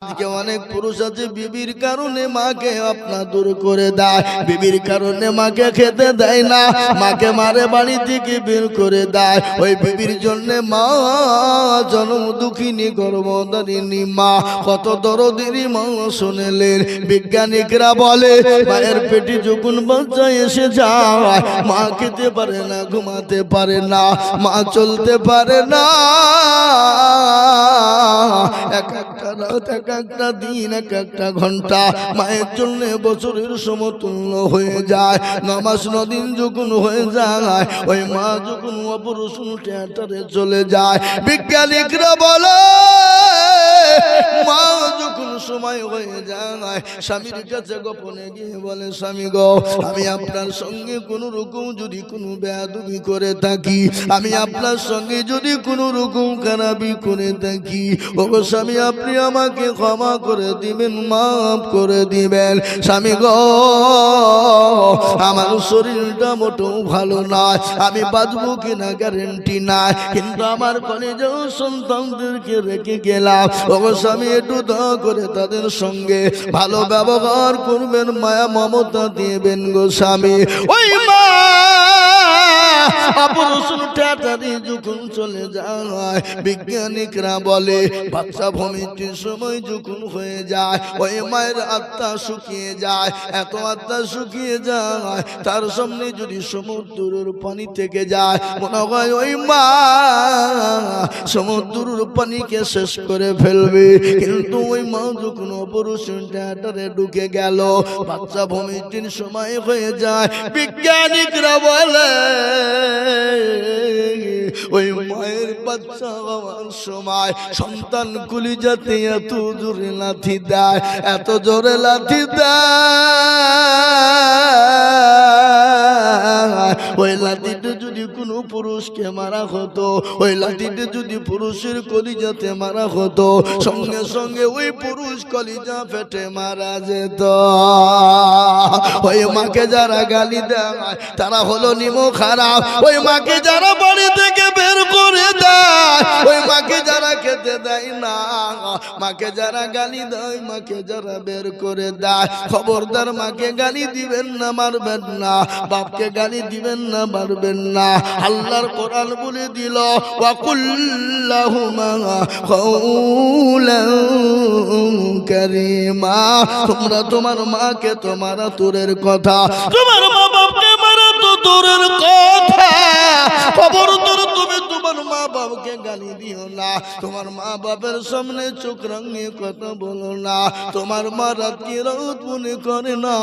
আজকে অনেক পুরুষ আছে বিবির কারণে মাকে আপনা দূর করে দেয়, বিবির কারণে মাকে খেতে দেয় না, মাকে মারে বাড়ি থেকে বের করে দেয়। ওই বিবির জন্য মা জন্ম দুঃখিনী গর্ভধারিণী মা কত দরদিনী মা শুনেলেন। বিজ্ঞানিকরা বলে মায়ের পেটে যখন বাচ্চা এসে যায় মা খেতে পারে না, ঘুমাতে পারে না, মা চলতে পারে না। এক একটা রাত, এক একটা দিন, এক একটা ঘন্টা মায়ের জন্য বছরের সমতুল্য হয়ে যায়। নামাজ নদিন যখন হয়ে যায় ওই মা যখন অপারেশন থিয়েটারে চলে যায়, বিজ্ঞানিকরা বলে মা যখন সময় হয়ে যায় স্বামীর কাছে গোপনে গিয়ে বলে, স্বামী গো আমি আপনার সঙ্গে কোন রকম যদি কোনো বেয়াদবি করে থাকি, আমি আপনার সঙ্গে যদি কোনো রকম খারাপি করে থাকি, ও গো স্বামী আপনি আমাকে ক্ষমা করে দিবেন, মাফ করে দিবেন। স্বামী গো আমার শরীরটা মোটেও ভালো নয়, আমি বাঁচবো কিনা গ্যারেন্টি নাই, কিন্তু আমার কলেজেও সন্তানদেরকে রেখে গেলাম, ও গো স্বামী একটু দয়া করে তাদের সঙ্গে ভালো ব্যবহার করবেন, মায়া মমতা দিবেন গো স্বামী। ওই মা অপারেশন থিয়েটারে যখন চলে যায় বিজ্ঞানিকরা বলে বাচ্চা ভূমিষ্ঠির সময় যখন হয়ে যায় ওই মায়ের আত্মা শুকিয়ে যায়, এত আত্মা শুকিয়ে যায় তার সামনে যদি সমুদ্রের পানি থেকে যায় মনে হয় ওই মা সমুদ্রের পানিকে শেষ করে ফেলবে। কিন্তু ওই মা যখন অপারেশন থিয়েটারে ঢুকে গেল বাচ্চা ভূমিষ্ঠির সময় হয়ে যায়, বিজ্ঞানিকরা বলে ওই মায়ের বাচ্চা হওয়ার সময় সন্তান কলিজাতে এত জোরে লাথি দেয়, এত জোরে লাথি দেয়, ওই লাথিটা যদি কোনো পুরুষকে মারা হতো, ওই লাথিটা যদি পুরুষের কলিজাতে মারা হতো সঙ্গে সঙ্গে ওই পুরুষ কলিজা ফেটে মারা যেত। ওই মাকে যারা গালি দেয় তারা হলো নিমো খারাপ, ওই মাকে যারা বাড়ি থেকে বের করে দেয়, ওই মাকে যারা খেতে দেয় না, মাকে যারা গালি দেয়, মাকে যারা বের করে দেয়, খবরদার মাকে গালি দিবেন না, মারবেন না, বাপকে গালি দিবেন না, মারবেন না। আল্লাহর কোরআন বলে দিল ওয়াকুল্লাহুমা কাওলান কারীমা, তোমরা তোমার মাকে তোমার দূরের কথা, তোমার মা বাপকে মারা তো দূরের কথা, খবরদার তুমি তোমার মা বাপকে গালি দিও না, তোমার মা বাপের সামনে চোখ রাঙিয়ে কথা বলো না, তোমার মা রাতকে রাত মনে করে না,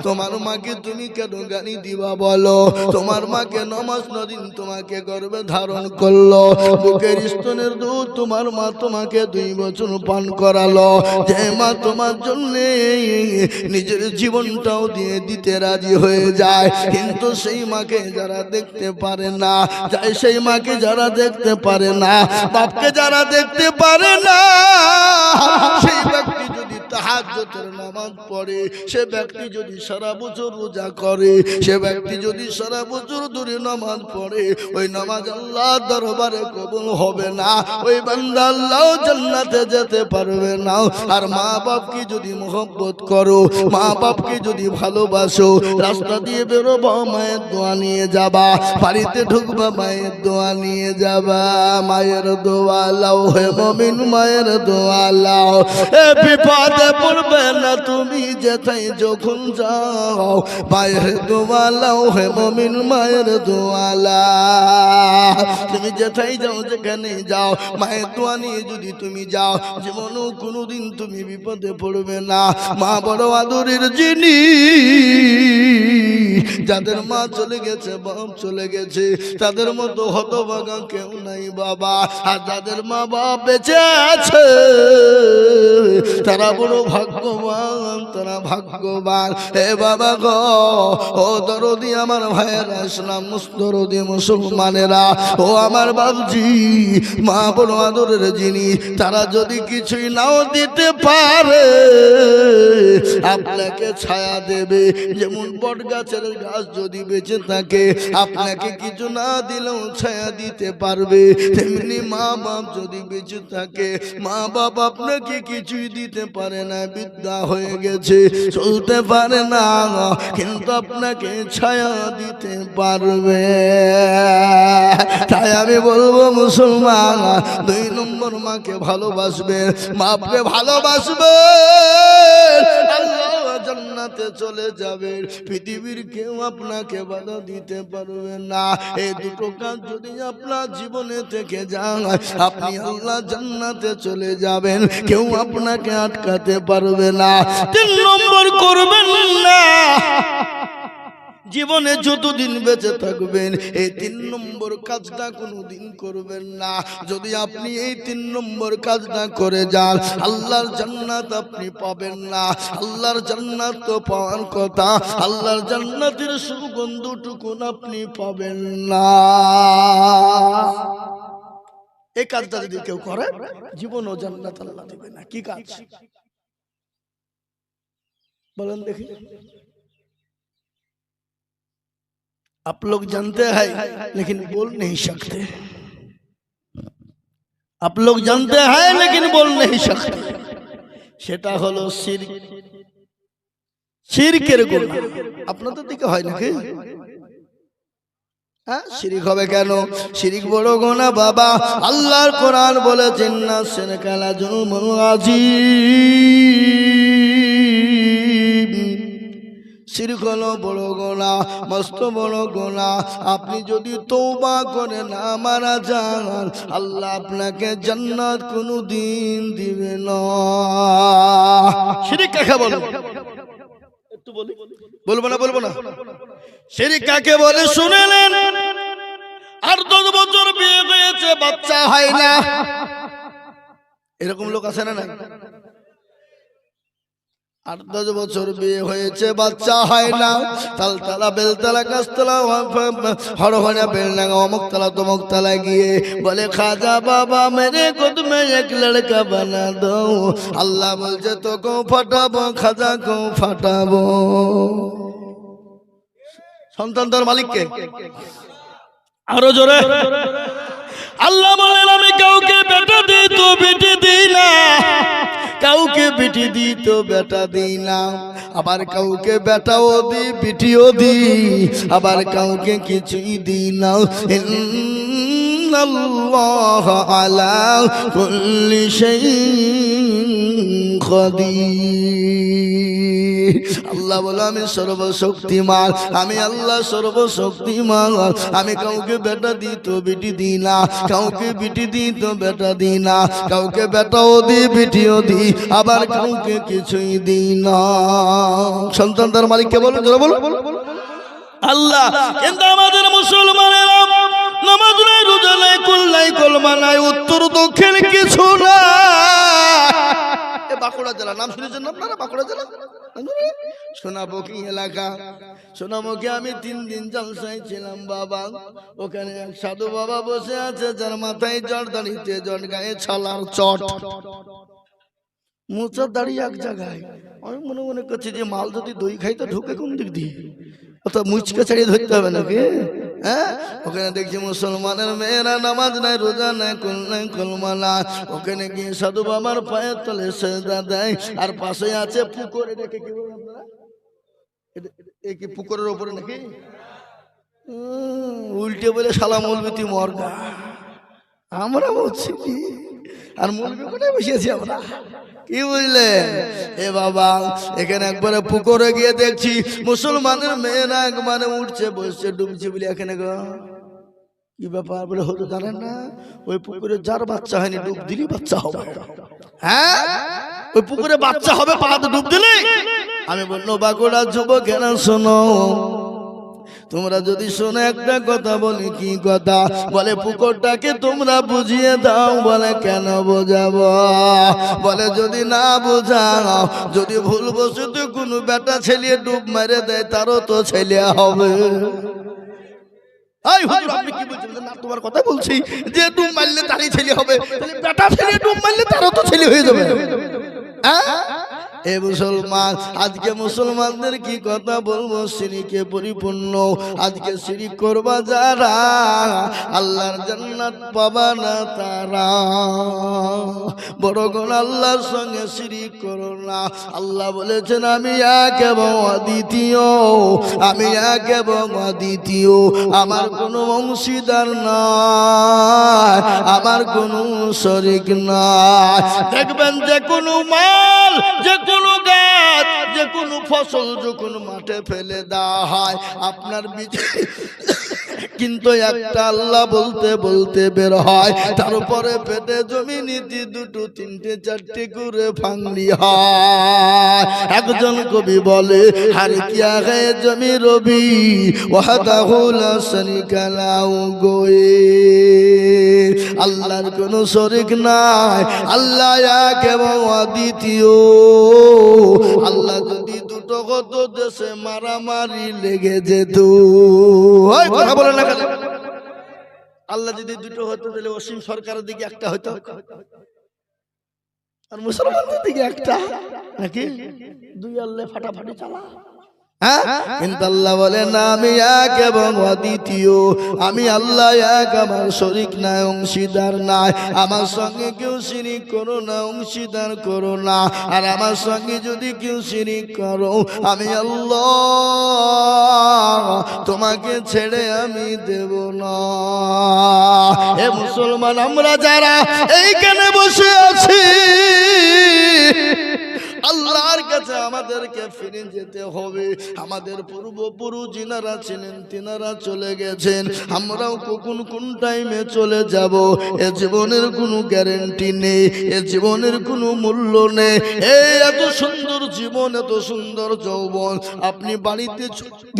তোমার মাকে তুমি কেন গালি দিবা বলো? তোমার মাকে নামাজ নদিন তোমাকে গর্ভে ধারণ করলো, বুকের স্তনের দুধ তোমার মা তোমাকে 2 বছর পান করালো, যে মা তোমার জন্য নিজের জীবনটাও দিয়ে দিতে রাজি হয়ে যায়, কিন্তু সেই মাকে যারা দেখতে পারে না, সেই মাকে যারা দেখতে পারে না, বাপকে যারা দেখতে পারে না, সেই ব্যক্তি যদি তাহাজ্জুদের নামাজ পড়ে, সে ব্যক্তি যদি সারা বছর রোজা করে, সে ব্যক্তি যদি সারা বছর ধরে নামাজ পড়ে, ওই নামাজ আল্লাহর দরবারে কবুল হবে না, ওই বান্দা আল্লাহ জান্নাতে যেতে পারবে না। আর মা বাপকে যদি মহব্বত করো, মা বাপকে যদি ভালোবাসো, রাস্তা দিয়ে বেরোবা মায়ের দোয়া নিয়ে যাবা, বাড়িতে ঢুকবা মায়ের দোয়া নিয়ে যাবা, মায়ের দোয়া লাও হে মুমিন, মায়ের দোয়া লাও, এ বিপদে পড়বে না তুমি যেথায় যখন যাও, মায়ের দোয়া লাও হে মুমিন, মায়ের দোয়া লাও, তুমি যেথায় যাও যেখানে যাও মায়ের দোয়া নিয়ে যদি তুমি যাও জীবনেও কোনোদিন তুমি বিপদে পড়বে না। মা বড় আদরের জিনিস, যাদের মা চলে গেছে, বাপ চলে গেছে, তাদের মতো হতভাগা কেউ নাই বাবা, আর যাদের মা বাপ বেঁচে আছে তারা বড় ভাগ্যবান, তারা ভাগ্যবান। হে বাবা গো, ও দরদি আমার ভাইয়েরা, ইসলাম দরদি মুসলমানেরা, ও আমার বাবজি, মা বড় আদরের জিনিস, তারা যদি কিছুই নাও দিতে পারে আপনাকে ছায়া দেবে, যেমন বট গাছের গাছ যদি বেঁচে থাকে আপনাকে কিছু না দিলেও ছায়া দিতে পারবে, তেমনি মা বাপ যদি বেঁচে থাকে মা বাপ আপনাকে কিছুই দিতে দিতে পারে না, বৃদ্ধা হয়ে গেছে, চলতে পারে না, কিন্তু আপনাকে ছায়া দিতে পারবে। তাই আমি বলবো মুসলমান, 2 নম্বর মাকে ভালোবাসবেন, মাকে ভালোবাসবেন, আল্লাহ জান্নাতে চলে যাবেন, পৃথিবীর কেউ আপনাকে বাধা দিতে পারবে না। এই দুটো কাজ যদি আপনার জীবনে থেকে যায়, আপনি আল্লাহ জান্নাতে চলে যাবেন, কেউ আপনাকে আটকাতে পারবে না। 3 নম্বর করবেন না, জীবনে যতদিন বেঁচে থাকবেন এই 3 নম্বর কাজটা কোনোদিন করবেন না। যদি আপনি এই 3 নম্বর কাজটা করে যান, আল্লাহর জান্নাত আপনি পাবেন না। আল্লাহর জান্নাত তো পাওয়ার কথা, আল্লাহর জান্নাতের সুগন্ধটুকু আপনি পাবেন না। এই কাজটা যদি কেউ করে, জীবন ও জান্নাত আল্লাহ দেবে না। কি কাজ বলেন দেখি? आप लोग जानते हैं लेकिन बोल नहीं सकते, आप लोग जानते हैं लेकिन बोल नहीं सकते। সেটা হলো শিরক, শিরকের গুনাহ। আপনাদের দিকে হয় নাকি? হ্যাঁ, শিরক হবে কেন? শিরক বড় গুনাহ বাবা। আল্লাহর কোরআন বলেছেন না, শিরকা লা যুলমুন আযীম। শিরক হলো বড় গুনাহ, মস্ত বড় গুনাহ। আপনি যদি তওবা করে না মারা যান, আল্লাহ আপনাকে জান্নাত কোনোদিন দিবে না। শিরক কাকে বলে? একটু বলি, বলবো না? বলবো না। শিরক কাকে বলে শুনে নেন। 8-10 বছর বিয়ে হয়েছে, বাচ্চা হয় না, এরকম লোক আছে না? 8-10 বছর বিয়ে হয়েছে, বাচ্চা হয় না। তালতলা, বেলতলা, গাছতলা, হরহরা, বেলডাঙ্গা, অমুকতলা, তমুকতলা গিয়ে বলে, খাজা বাবা মেরে গোদ মে এক লড়কা বানা দো। আল্লাহ বলছে তোকেও ফাটাবো, খাজাকেও ফাটাবো। সন্তান তার মালিককে আরো জোরে। আল্লাহ বলেন আমি কাউকে বেটা দিই তো বেটি দিই না, কাউকে বেটি দিই তো বেটা দিই না, আবার কাউকে বেটাও দিই বেটিও দিই, আবার কাউকে কিছুই দিই না। ইন্নাল্লাহ আলা কুল্লি শাইইন কাদির। আল্লাহ বলে আমি সর্বশক্তিমান, আমি আল্লাহ সর্বশক্তিমান। আমি কাউকে বেটা দিই তো বেটি দিই না, কাউকে বেটি দিই তো বেটা দিই না, কাউকে বেটাও দিই বেটিও দিই, আবার কাউকে কিছুই দিই না। সন্তান তার মালিককে বলো, জোরে বলো আল্লাহ। কিন্তু আমাদের মুসলমানেরা নামাজ নাই, রোজা নাই, কুল নাই, কলমা নাই, উত্তর দক্ষিণ কিছু না। বাঁকুড়া জেলা নাম শুনেছেন আপনারা? বাঁকুড়া জেলা সোনামুখী এলাকা। সোনামুখী আমি 3 দিন জলসায় ছিলাম বাবা। ওখানে এক সাধু বাবা বসে আছে, যার মাথায় জট, দাঁড়িতে জট, গায়ে ছালার চট, মোচার দাড়ি এক জায়গায়। আমি মনে মনে করছি যে মাল যদি দই খাই তো ঢুকে কোন দিক দিয়ে, অত মুচকে ছাড়িয়ে ধরতে হবে নাকি? হ্যাঁ, ওখানে দেখছি মুসলমানের মেয়েরা নামাজ নাই, রোজা নাই, কুল নাই, কলমা নাই। ওখানে গিয়ে সাধু বাবার পায়ের তলে সেজদা দেয়, আর পাশে আছে পুকুর। এটাকে কি বলেন আপনারা? এই কি পুকুরের ওপরে নাকি? উল্টে বলে শালা মৌলবি মর্গা। আমরা বলছি কি, আর মৌলবি কোথায় বসেছি আমরা? কি বুঝলেন? এ বাবা, এখানে একবারে পুকুরে গিয়ে দেখছি মুসলমানের মেয়েরা একবারে উঠছে, বসছে, ডুবছে বলে। এখানে কি ব্যাপার বলে হতো জানেন না? ওই পুকুরে যার বাচ্চা হয়নি ডুব দিলি বাচ্চা হবে। হ্যাঁ, ওই পুকুরে বাচ্চা হবে পাহাড়ে ডুব দিলি। আমি বললো বাঁকুড়া যুবকেরা শোনো, তোমরা যদি শোনো একটা কথা বলি। কি কথা? বলে পুকুরটাকে তোমরা বুঝিয়ে দাও। বলে কেন বোঝাবো? বলে যদি না বোঝাও, যদি ভুল বশত কোনো বেটা ছেলে ডুব মেরে দেয়, তারও তো ছেলে হবে। আপনি কি বলছেন? না, তোমার কথা বলছি যে ডুব মারলে তারই ছেলে হবে, বেটা ছেলে ডুব মারলে তারও তো ছেলে হয়ে যাবে। এ মুসলমান, আজকে মুসলমানদের কি কথা বলবো, শিরকে পরিপূর্ণ। আজকে শিরক করবা যারা, আল্লাহর জান্নাত পাবা না তারা। বড়গণ আল্লাহর সঙ্গে শিরক করো না। আল্লাহ বলেছেন আমি এক এবং অদ্বিতীয়, আমি এক এবং অদ্বিতীয়, আমার কোনো অংশীদার নাই, আমার কোনো শরীক নাই। দেখবেন যে কোনো মাল, যে কোনো গাছ, যে কোনো ফসল যখন মাঠে ফেলে দেওয়া হয় আপনার বীজ কিন্তু একটা আল্লাহ বলতে বলতে বের হয়, তারপরে পেটে জমিনিতে দুটো তিনটে চারটে করে ফাংলি হয়। একজন কবি বলে হার কিয়া হে জমি রবি ওয়াহদাহু লা শারীকা লাহু গোয়ে, আল্লাহর কোনো শরীক নাই, আল্লাহ এক এবং অদ্বিতীয়। আল্লাহ যদি দুটো কত দেশে মারামারি লেগে যেত, কথা বলে না, আল্লাহ যদি দুটো হতো তাহলে অসীম সরকারের দিকে একটা হতো আর মুসলমানদের দিকে একটা, নাকি দুই আল্লাহ ফাটাফাটি চালা। কিন্তু আল্লাহ বলে না আমি এক এবং অদ্বিতীয়, আমি আল্লাহ এক, আমার শরীক নাই, অংশীদার নাই, আমার সঙ্গে কেউ শিরিক করো না, অংশীদার করো না। আর আমার সঙ্গে যদি কেউ শিরিক করো, আমি আল্লাহ তোমাকে ছেড়ে আমি দেব না। এ মুসলমান, আমরা যারা এইখানে বসে আছি, আল্লাহর কাছে আমাদেরকে ফিরে যেতে হবে। আমাদের পূর্বপুরুষ যিনারা ছিলেন তিনারা চলে গেছেন, আমরাও কখন কোন টাইমে চলে যাব এ জীবনের কোনো গ্যারান্টি নেই, এ জীবনের কোনো মূল্য নেই। এই এত সুন্দর জীবন, এত সুন্দর যৌবন, আপনি বাড়িতে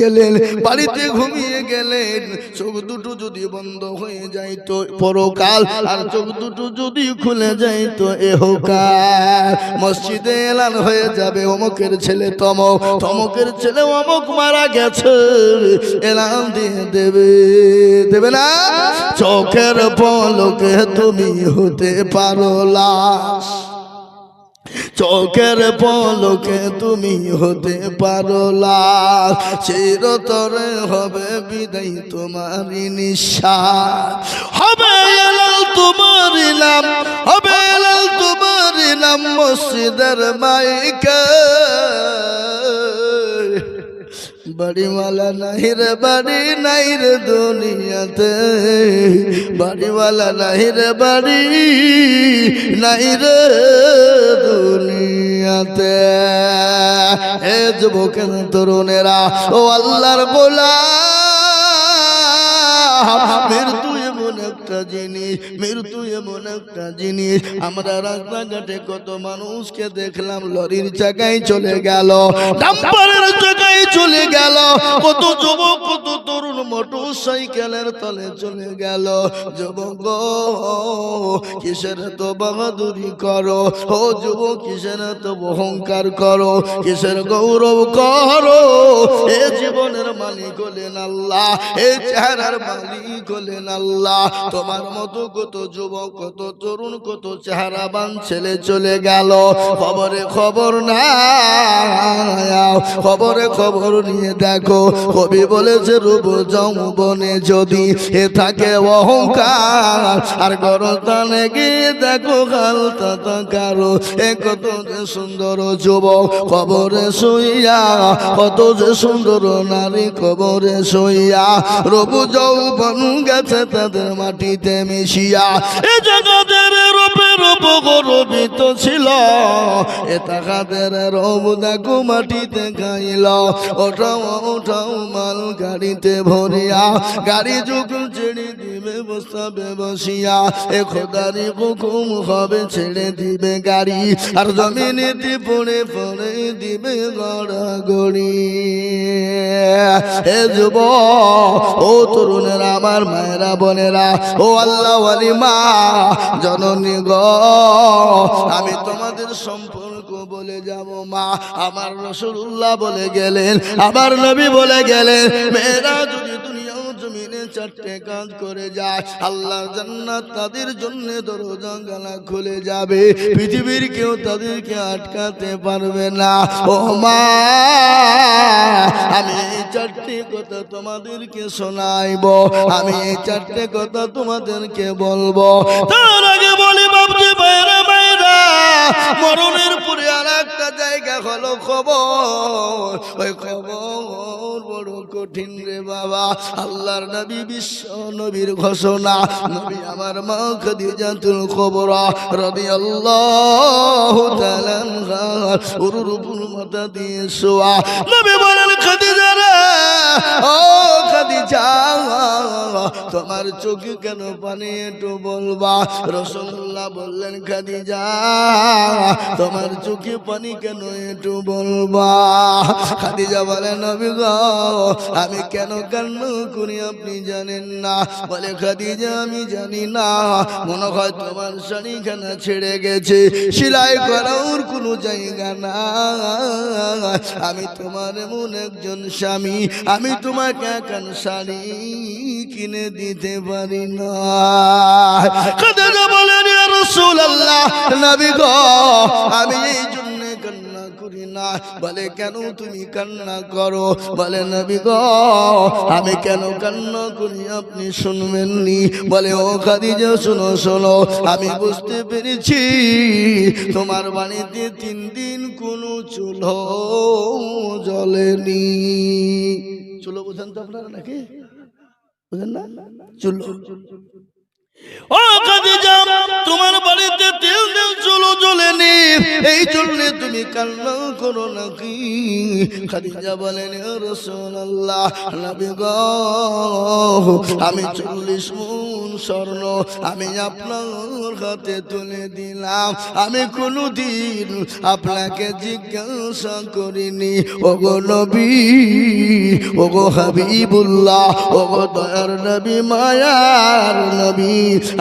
গেলেন, বাড়িতে ঘুমিয়ে গেলেন, চোখ দুটো যদি বন্ধ হয়ে যায় তো পরকাল, আর চোখ দুটো যদি খুলে যায় তো এহকাল। মসজিদে এলান হয়ে যাবে অমুকের ছেলে তমক, তমকের ছেলে অমুক মারা গেছে, এলান দিয়ে দেবে, দেবে না? চোখের পলকে তুমি হতে পারো লাশ, চোখের পলকে তুমি হতে পারো লাশ, চিরতরে হবে বিদায় তোমারই নিঃশ্বাস, হবে এলাল তোমারই নাম, হবে এলাল তোমারই নাম মসজিদের মাইকে। বাড়িওয়ালা নাই রে বাড়ি নাই রে দুনিয়াতে, বাড়িওয়ালা নাই রে বাড়ি নাই রে দুনিয়াতে। হে যুবকের তরুণেরা, ও আল্লাহর গোলাম, মৃত্যু এমন একটা জিনিস, মৃত্যু এমন একটা জিনিস। আমরা রাস্তাঘাটে কত মানুষকে দেখলাম লরির চাকায় চলে গেল, ডাম্পারের চাকায় চলে গেল, কত যুবক কত তরুণ মোটর সাইকেলের তলে চলে গেল। যুবক কিসের তো বাহাদুরি করো, ও যুবক কিসের তো অহংকার করো, কিসের গৌরব করো? এ জীবনের মালিক হলেন আল্লাহ, এই চেহারার মালিক হলেন আল্লাহ। তোমার মতো কত যুবক কত তরুণ কত চেহারাবান ছেলে চলে গেল, খবরে খবর না, খবরে খবর নিয়ে দেখো। কবি বলেছে রূপ যৌবনে যদি এ থাকে অহংকার, আর গরতানে গিয়ে দেখো হালতা কারো। এ কত যে সুন্দর যুবক খবরে শুইয়া, কত যে সুন্দর নারী খবরে শুইয়া, রূপ যৌবন গেছে তাদের মাটিতে মিশিয়া। এ জগতের রূপে রূপ গর্বিত ছিল, এ তাকাদের রূপ দেখো মাটিতে খাইল। ওঠাও ওঠাও মাল গাড়িতে ভরিয়া, গাড়ি যখন ছেড়ে দিবে বসাবে বসিয়া, এ খোদারি হুকুম হবে ছেড়ে দিবে গাড়ি, আর জমিনেতে পড়ে পড়ে দিবে গড়াগড়ি। হে যুবক, ও তরুণেরা, আমার মায়েরা বোনেরা, ও আল্লাহ ওয়ালি মা জননী গো, আমি তোমাদের সম্পর্ক বলে যাব মা। আমার রাসূলুল্লাহ বলে গেলেন, আমার নবী বলে গেলেন, মেয়েরা যদি দুনিয়াও জমিনে চারটে কাজ করে যায় আল্লাহর জান্নাত তাদের জন্য দরজা গালা খুলে যাবে পৃথিবীর কেউ তাদেরকে আটকাতে পারবে না ও মা আমি এই চারটে কথা তোমাদেরকে শোনাইব আমি এই চারটে কথা তোমাদেরকে বলবো তার আগে বলি বাপজি বাইরা বাইরা মরণের পরে আর একটা জায়গা হলো খবর ওই খবর বড় কঠিন রে বাবা আল্লাহর নবী বিশ্ব নবীর ঘোষণা নবী আমার মা খাদিজাতুল কুবরা রাদিয়াল্লাহু তাআলা আনহা উরুর উপর মাথা দিয়ে শোয়া নবী বলেন খাদিজা রে ও খাদিজা তোমার চোখে কেন পানি একটু বলবা রাসূলুল্লাহ বললেন খাদিজা তোমার চোখে পানি কেন একটু বলবা খাদিজা বলেন নবী গো আমি কেন কান্না করি আপনি জানেন না বলে খাদিজা আমি জানি না মনে হয় তোমার শাড়িখানা ছেড়ে গেছে সেলাই করার কোনো জায়গা না আমি তোমার এমন একজন স্বামী আমি তোমাকে এখন শাড়ি কিনে দিতে পারি না খাদিজা বলেন ইয়া রাসূলুল্লাহ নবী গো আমি এই জন্য কান্না করি না বলে কেন তুমি কান্না করো বলে নবী গো আমি কেন কান্না করি আপনি শুনবেন নি বলে ও খাদিজা শোনো শোনো আমি বুঝতে পেরেছি তোমার বাড়িতে 3 দিন কোনো চুলো জ্বলেনি চুলো বুঝেন তো আপনারা নাকি বুঝেন না চুলো ও খাদিজা তোমার বাড়িতে 3 দিন চুলো জ্বলেনি এই জন্য তুমি কান্না করো নাকি খাদিজা বলেন ইয়া রাসূলুল্লাহ নবী গো আমি 40 মণ স্বর্ণ আমি আপনার হাতে তুলে দিলাম আমি কোনদিন আপনাকে জিজ্ঞাসা করিনি ওগো নবী ওগো হাবিবুল্লাহ ওগো দয়ার নবী মায়ার নবী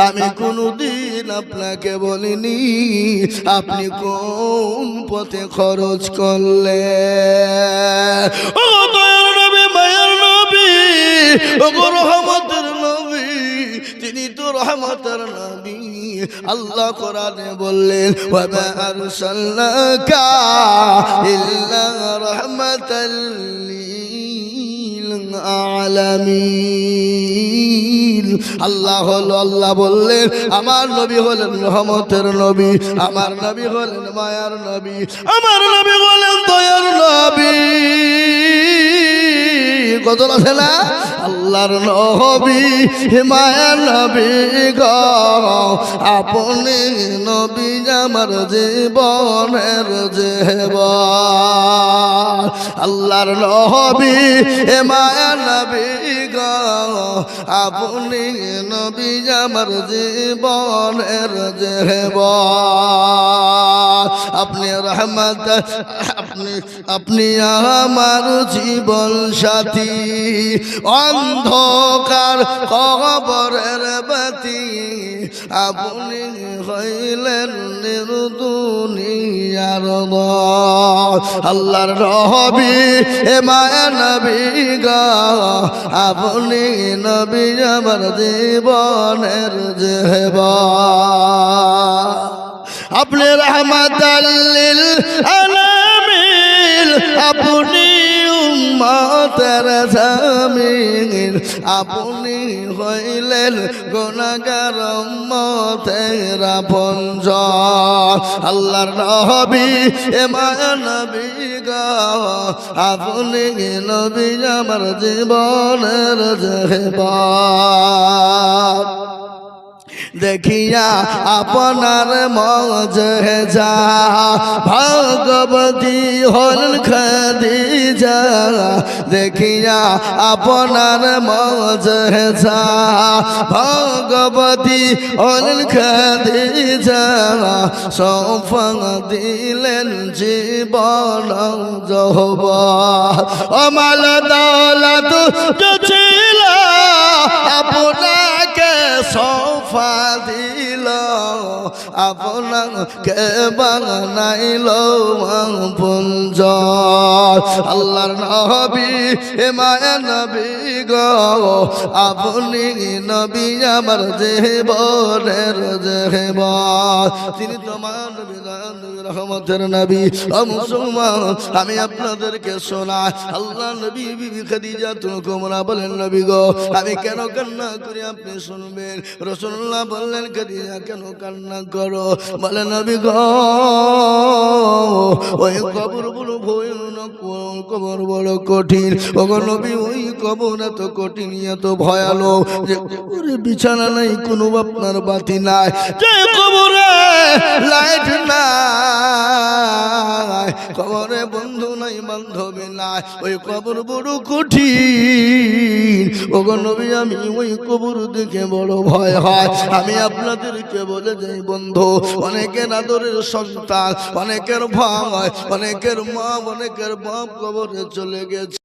আমি কোনদিন আপনাকে বলিনি আপনি কোন পথে খরচ করলে ও দয়ার নবী মায়ার নবী ও রহমতের নবী তিনি তো রহমতের নবী আল্লাহ কোরআনে বললেন ওয়া মা আরসালনাকা ইল্লা রাহমাতাল লিল আলামিন আল্লাহ হলো আল্লাহ বললেন আমার নবী হলেন রহমতের নবী আমার নবী হলেন মায়ার নবী আমার নবী হলেন দয়ার নবী গজল আছে না আল্লাহর নবী মায়ার নবী গো আপনি নবী আমার জীবনের জীবন আল্লাহর নবী মায়ার নবী গো আপনি নবী আমার জীবনের জীবন আপনি রহমত আপনি আমার জীবন সাথী অন্ধকার কবরের বাতি আপনি হইলেন দুনিয়ার আল্লাহর নবী মায়ার নবী গো আপনি নবী আমার জীবনের জীবন আপনি রহমাতাল লিল আলামিন আপনি উম্মতের জামিন আপনি হইলেন গুনাহগার উম্মতের আপনজন আল্লাহর নবী মায়ার নবী গো আপনি নবী আমার জীবনের জীবন দেখিয়া আপনার মজেজা ভগবতী হলেন খাদিজা দেখিয়া আপনার মজেজা ভগবতী হলেন খাদিজা সৌফা দিলেন জীবন যৌবন অমাল দৌলত ছিল আপনাকে সৌফা দিল আপনাকে বানাইল পুঞ্জ আল্লাহর নবী হে মায়া নবী গো আপনি নবী আমার জীবনের জীবন তিনি তোমার নবী রহমতের নবী ও মুসলমান আমি আপনাদেরকে শোনাই আল্লাহ নবী বিবি খাদিজা কুবরা বলেন নবী গো আমি কেন কান্না করি আপনি শুনবেন রাসূলুল্লাহ বললেন খাদিজা কেন কান্না করো বলে নবী গো ওই কবর বড় ভয়ানক কবর বড় কঠিন ওগো নবী ওই কবর এত কঠিন এত ভয়ানক যে কবরে বিছানা নাই কোনো আপনার বাতি নাই যে কবরে লাইট নাই কবরে বন্ধু নাই বান্ধবী নাই ওই কবর বড় কঠিন ওগো নবী আমি ওই কবর দেখে বড় ভয় হয় আমি আপনাদেরকে বলে যাই বন্ধু অনেকের আদরের সন্তান অনেকের ভাই অনেকের মা অনেকের বাপ কবরে চলে গেছে